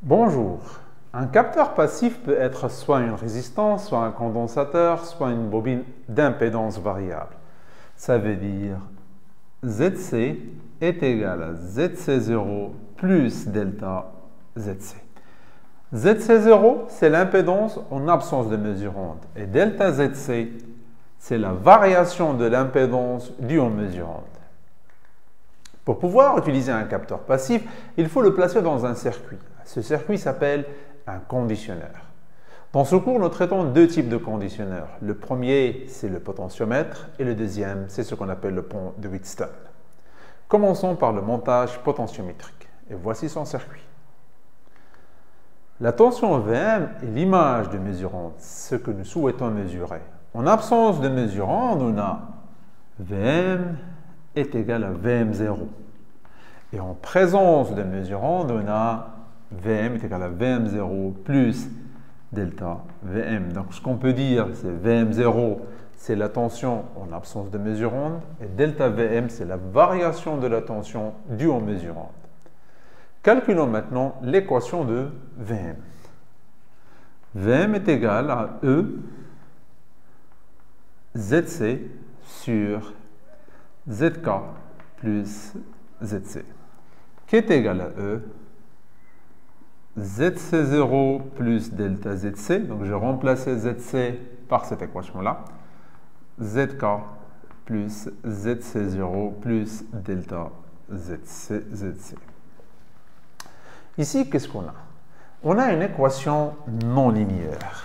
Bonjour. Un capteur passif peut être soit une résistance, soit un condensateur, soit une bobine d'impédance variable. Ça veut dire ZC est égal à ZC0 plus delta ZC. ZC0, c'est l'impédance en absence de mesurante. Et delta ZC, c'est la variation de l'impédance due aux mesurantes. Pour pouvoir utiliser un capteur passif, il faut le placer dans un circuit. Ce circuit s'appelle un conditionneur. Dans ce cours, nous traitons deux types de conditionneurs. Le premier, c'est le potentiomètre et le deuxième, c'est ce qu'on appelle le pont de Wheatstone. Commençons par le montage potentiométrique. Et voici son circuit. La tension Vm est l'image de mesurante, ce que nous souhaitons mesurer. En absence de mesurant, on a Vm est égal à Vm0. Et en présence de mesurant, on a Vm est égal à Vm0 plus delta Vm. Donc ce qu'on peut dire, c'est Vm0, c'est la tension en absence de mesurante, et delta Vm, c'est la variation de la tension due aux mesurantes. Calculons maintenant l'équation de Vm. Vm est égal à E Zc sur Zk plus Zc, qui est égal à E Zc0 plus delta Zc, donc je remplace Zc par cette équation-là, Zk plus Zc0 plus delta Zc. Ici, qu'est-ce qu'on a? On a une équation non linéaire.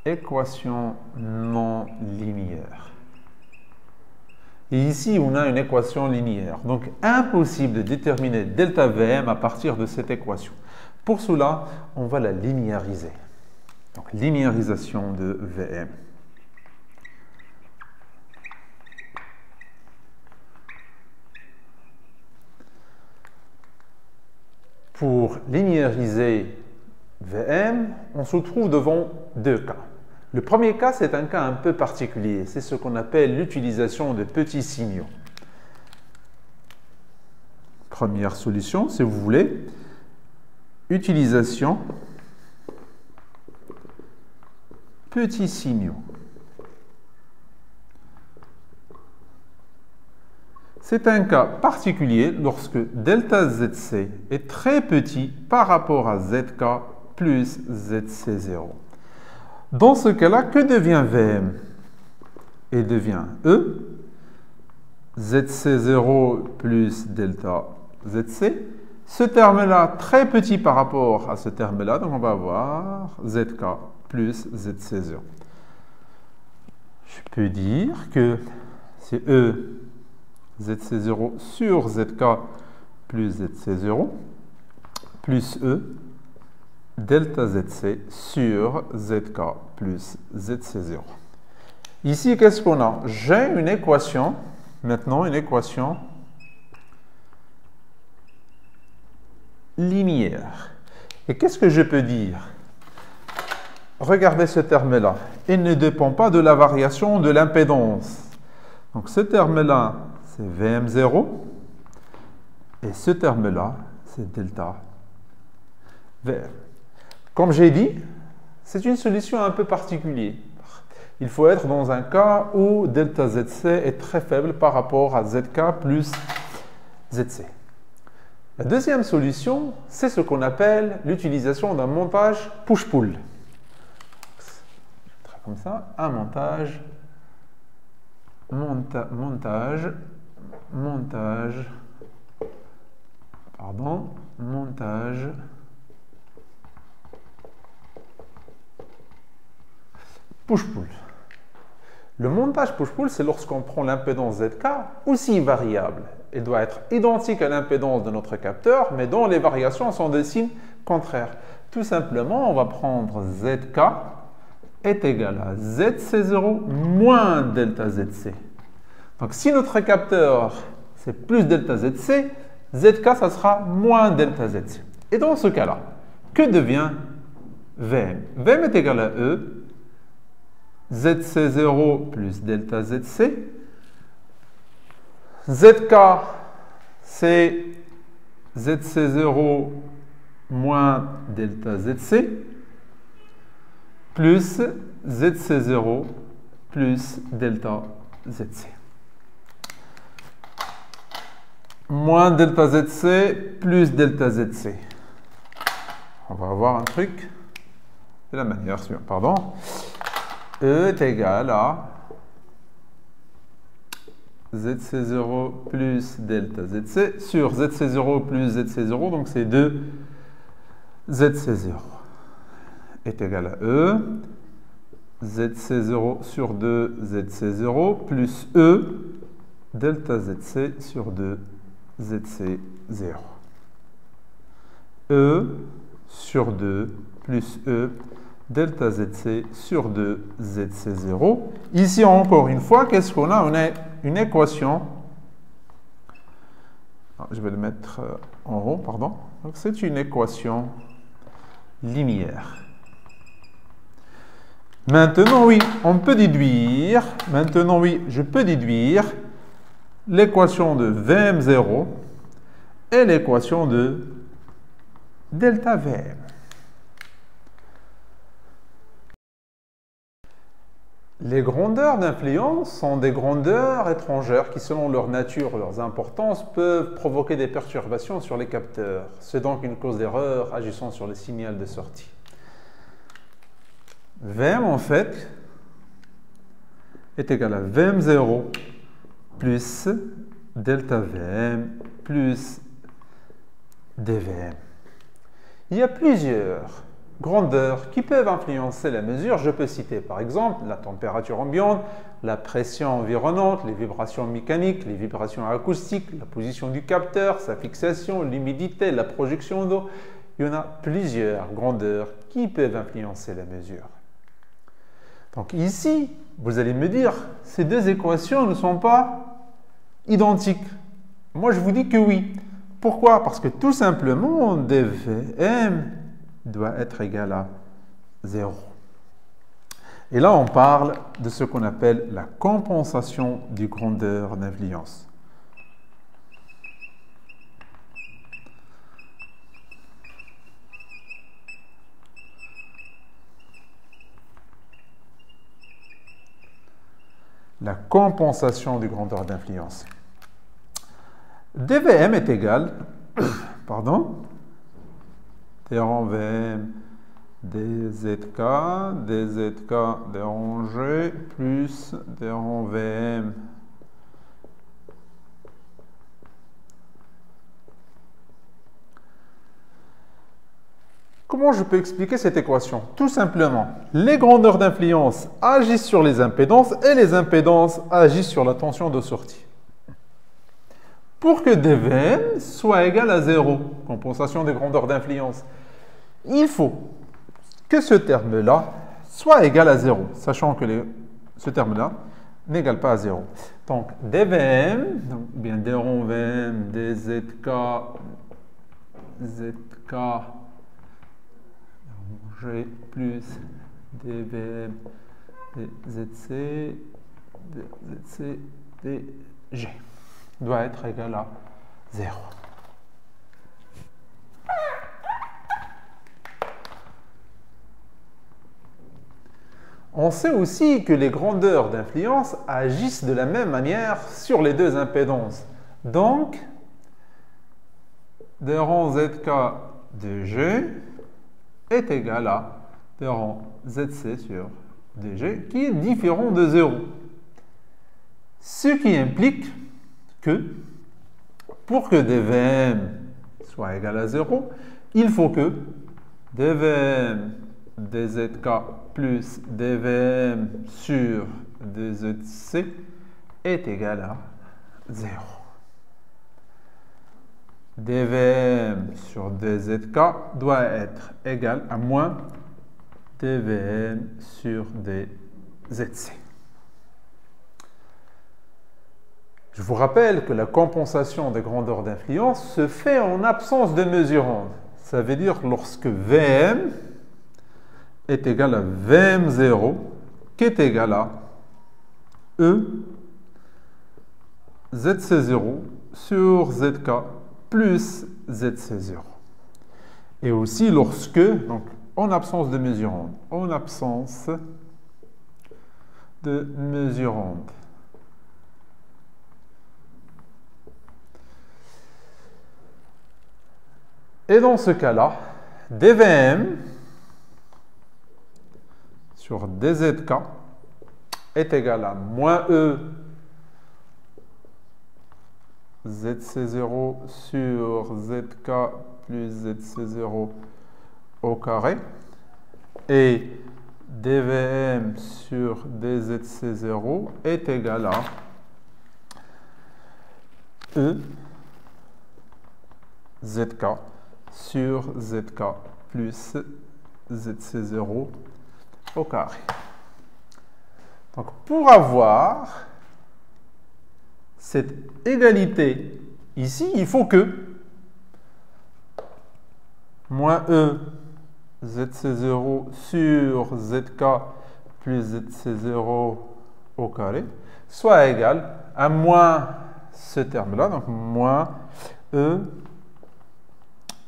Équation non linéaire. Et ici, on a une équation linéaire. Donc, impossible de déterminer delta Vm à partir de cette équation. Pour cela, on va la linéariser. Donc, linéarisation de Vm. Pour linéariser Vm, on se trouve devant deux cas. Le premier cas, c'est un cas un peu particulier. C'est ce qu'on appelle l'utilisation de petits signaux. Première solution, si vous voulez, utilisation petits signaux. C'est un cas particulier lorsque delta Zc est très petit par rapport à Zk plus Zc0. Dans ce cas-là, que devient Vm? Il devient E, Zc0 plus delta Zc. Ce terme-là, très petit par rapport à ce terme-là, donc on va avoir Zk plus Zc0. Je peux dire que c'est E, Zc0 sur Zk plus Zc0, plus E, delta Zc sur Zk plus Zc0. Ici, qu'est-ce qu'on a? J'ai une équation, maintenant une équation linéaire. Et qu'est-ce que je peux dire? Regardez ce terme-là. Il ne dépend pas de la variation de l'impédance. Donc ce terme-là, c'est Vm0. Et ce terme-là, c'est delta Vm. Comme j'ai dit, c'est une solution un peu particulière. Il faut être dans un cas où delta Zc est très faible par rapport à Zk plus Zc. La deuxième solution, c'est ce qu'on appelle l'utilisation d'un montage push-pull. Comme ça, un montage push-pull. Le montage push-pull, c'est lorsqu'on prend l'impédance Zk, aussi variable. Elle doit être identique à l'impédance de notre capteur, mais dont les variations sont de signes contraires. Tout simplement, on va prendre Zk est égal à Zc0 moins delta Zc. Donc, si notre capteur, c'est plus delta Zc, Zk, ça sera moins delta Zc. Et dans ce cas-là, que devient Vm? Vm est égal à E, Zc0 plus delta Zc. Zk, c'est ZC0 moins delta ZC plus ZC0 plus delta ZC. Moins delta ZC plus delta ZC. On va avoir un truc de la manière suivante. Pardon. E est égal à ZC0 plus delta ZC sur ZC0 plus ZC0, donc c'est 2 ZC0 est égal à E. ZC0 sur 2 ZC0 plus E delta ZC sur 2 ZC0. E sur 2 plus E delta ZC sur 2 ZC0. Ici, encore une fois, qu'est-ce qu'on a? On a une équation. Je vais le mettre en haut, pardon. Donc, c'est une équation linéaire. Maintenant, oui, on peut déduire. Maintenant, oui, je peux déduire l'équation de VM0 et l'équation de delta VM. Les grandeurs d'influence sont des grandeurs étrangères qui, selon leur nature, leurs importances, peuvent provoquer des perturbations sur les capteurs. C'est donc une cause d'erreur agissant sur le signal de sortie. VM, en fait, est égal à VM0 plus delta VM plus dVm. Il y a plusieurs grandeurs qui peuvent influencer la mesure. Je peux citer par exemple la température ambiante, la pression environnante, les vibrations mécaniques, les vibrations acoustiques, la position du capteur, sa fixation, l'humidité, la projection d'eau. Il y en a plusieurs grandeurs qui peuvent influencer la mesure. Donc ici, vous allez me dire, ces deux équations ne sont pas identiques. Moi, je vous dis que oui. Pourquoi? Parce que tout simplement, dVm doit être égal à 0. Et là, on parle de ce qu'on appelle la compensation du grandeur d'influence. La compensation du grandeur d'influence. dVm est égal, pardon, d rond Vm dZk d rond G plus d rond Vm Comment je peux expliquer cette équation? Tout simplement, les grandeurs d'influence agissent sur les impédances et les impédances agissent sur la tension de sortie. Pour que dVm soit égal à 0, compensation des grandeurs d'influence, il faut que ce terme-là soit égal à 0, sachant que ce terme-là n'égale pas à 0. Donc, dVm, donc bien d rond Vm dZk, Zk, G plus dVm dZc, dZc, dG doit être égal à 0. On sait aussi que les grandeurs d'influence agissent de la même manière sur les deux impédances. Donc, d rond Zk dG est égal à d rond Zc sur dG, qui est différent de 0. Ce qui implique que, pour que dVm soit égal à 0, il faut que dVm dZk plus dVm sur dZc est égal à 0. dVm sur dZk doit être égal à moins dVm sur dZc. Je vous rappelle que la compensation des grandeurs d'influence se fait en absence de mesurande. Ça veut dire lorsque Vm est égal à Vm0, qui est égal à E, ZC0 sur zk plus zc0. Et aussi lorsque, donc en absence de mesurande, Et dans ce cas-là, dVm sur dzk est égal à moins E zc0 sur zk plus zc0 au carré et dVm sur dzc0 est égal à E zk sur zk plus zc0 au carré. Donc, pour avoir cette égalité ici, il faut que moins E zc0 sur zk plus zc0 au carré soit égal à moins ce terme-là, donc moins E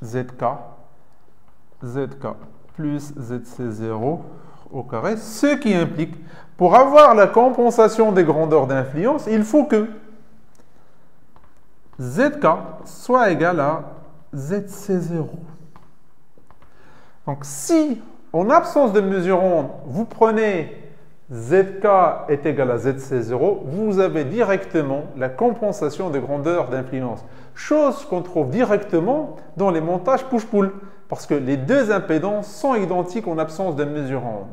zk plus zc0 au carré, ce qui implique, pour avoir la compensation des grandeurs d'influence, il faut que zk soit égal à zc0. Donc, si, en absence de mesurande, vous prenez zk est égal à zc0, vous avez directement la compensation des grandeurs d'influence. Chose qu'on trouve directement dans les montages push-pull, parce que les deux impédances sont identiques en absence de mesurande.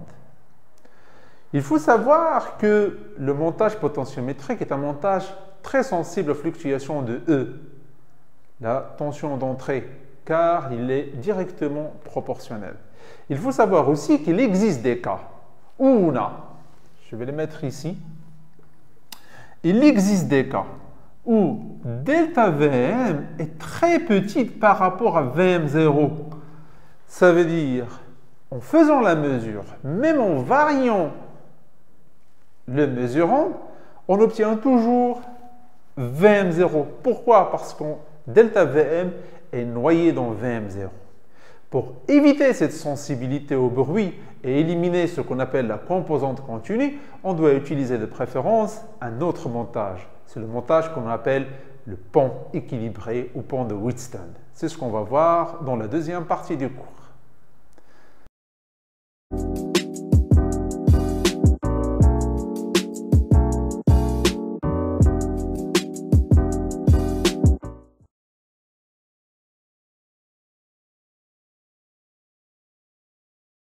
Il faut savoir que le montage potentiométrique est un montage très sensible aux fluctuations de E, la tension d'entrée, car il est directement proportionnel. Il faut savoir aussi qu'il existe des cas où on a, je vais les mettre ici, il existe des cas où delta Vm est très petite par rapport à Vm0. Ça veut dire, en faisant la mesure, même en variant le mesurant, on obtient toujours Vm0. Pourquoi? Parce que delta Vm est noyé dans Vm0. Pour éviter cette sensibilité au bruit et éliminer ce qu'on appelle la composante continue, on doit utiliser de préférence un autre montage. C'est le montage qu'on appelle le pont équilibré ou pont de Wheatstone. C'est ce qu'on va voir dans la deuxième partie du cours.